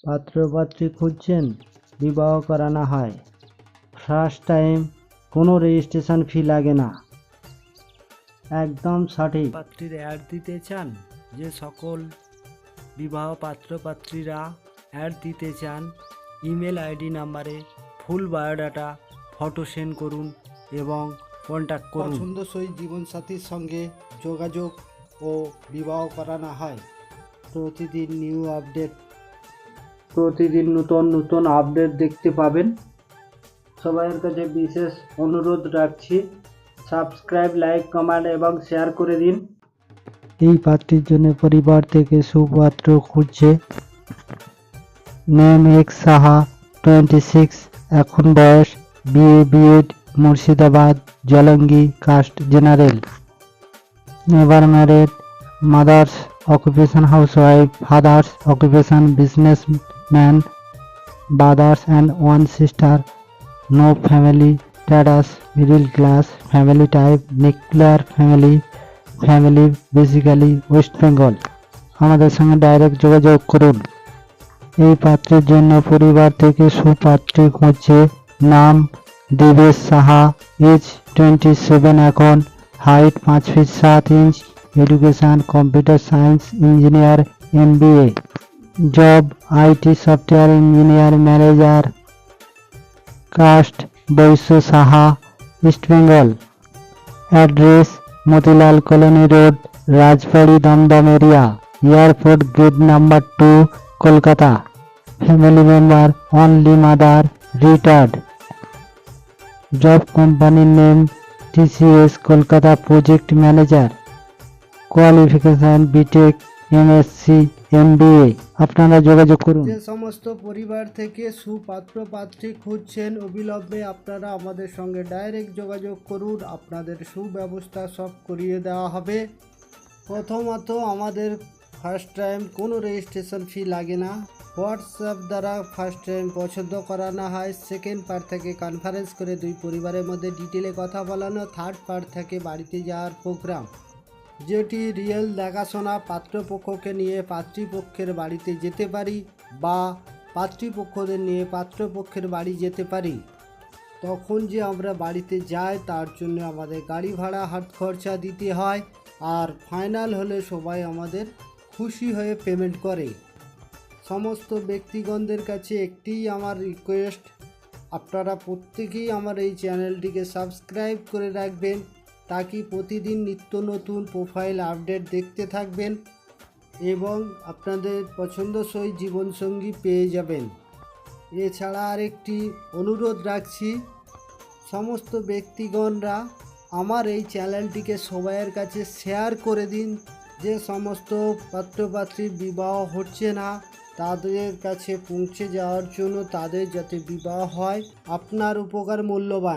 পাত্রপাত্রী খুঁজছেন, বিবাহ করানো হয়। ফার্স্ট টাইম, কোনো রেজিস্ট্রেশন ফি লাগে না। একদম সঠিক। পাত্রীর অ্যাড দিতে চান, যে সকল বিবাহ পাত্রপাত্রীরা অ্যাড দিতে চান, ইমেল আইডি নাম্বারে ফুল বায়োডাটা ফটো সেন্ড করুন এবং কন্ট্যাক্ট করুন। পছন্দসই জীবনসাথীর সঙ্গে যোগাযোগ ও বিবাহ করানো হয়। প্রতিদিন নিউ আপডেট, প্রতিদিন নতুন আপডেট দেখতে পাবেন। সবাইয়ের কাছে বিশেষ অনুরোধ রাখছি, সাবস্ক্রাইব, লাইক, কমেন্ট এবং শেয়ার করে দিন। এই পাত্রীর জন্য পরিবার থেকে সুপাত্র খুঁজছে। নেম এক্স সাহা, 26, এখন বয়স, BEd, Murshidabad, Jalangi, caste general, never married, mother's occupation housewife, father's occupation businessman, brothers and one sister, no family status, middle class, family type nuclear family, family basically West Bengal. আমাদের সঙ্গে ডাইরেক্ট যোগাযোগ করুন। এই পাত্রের জন্য পরিবার থেকে সুপাত্রী খুঁজছে। নাম দেবেশ সাহা, এজ 27, এখন height 5 feet 7 inch, education computer science engineer, MBA, job IT software engineer manager, caste Vaishya Saha, east Bengal, address Motilal colony road, Rajbari, Dum Dum area, airport gate number 2, Kolkata. Family member only mother, retired, job কোম্পানির name TCS Kolkata, project manager, qualification B Tech, MSc, MBA। আপনারা যোগাযোগ করুন। যে সমস্ত পরিবার থেকে সুপাত্র পাত্রী খুঁজছেন, অবিলম্বে আপনারা আমাদের সঙ্গে ডাইরেক্ট যোগাযোগ করুন। আপনাদের সুব্যবস্থা সব করিয়ে দেওয়া হবে। প্রথমত, আমাদের ফার্স্ট টাইম কোনো রেজিস্ট্রেশন ফি লাগে না। হোয়াটসঅ্যাপ দ্বারা ফার্স্ট টাইম পছন্দ করানো হয়। সেকেন্ড পার্ট থেকে কনফারেন্স করে দুই পরিবারের মধ্যে ডিটেলে কথা বলানো। থার্ড পার্ট থেকে বাড়িতে যাওয়ার প্রোগ্রাম, যেটি রিয়েল দেখাশোনা। পাত্রপক্ষকে নিয়ে পাত্রীপক্ষের বাড়িতে যেতে পারি বা পাত্রীপক্ষদের নিয়ে পাত্রপক্ষের বাড়ি যেতে পারি। তখন যে আমরা বাড়িতে যাই তার জন্য আমাদের গাড়ি ভাড়া, হাত খরচা দিতে হয়। আর ফাইনাল হলে সবাই আমাদের খুশি হয়ে পেমেন্ট করে। সমস্ত ব্যক্তিগণদের কাছে একটিই আমার রিকোয়েস্ট, আপনারা প্রত্যেকেই আমার এই চ্যানেলটিকে সাবস্ক্রাইব করে রাখবেন, তাকি প্রতিদিন নিত্য নতুন প্রোফাইল আপডেট দেখতে থাকবেন এবং আপনাদের পছন্দসই জীবনসঙ্গী পেয়ে যাবেন। এছাড়া আরেকটি অনুরোধ রাখছি, সমস্ত ব্যক্তিগণরা আমার এই চ্যানেলটিকে সবাইয়ের কাছে শেয়ার করে দিন। যে সমস্ত পাত্রপাত্রীর বিবাহ হচ্ছে না তাদের কাছে পৌঁছে যাওয়ার জন্য, তাদের যাতে বিবাহ হয়। আপনার উপকার মূল্যবান।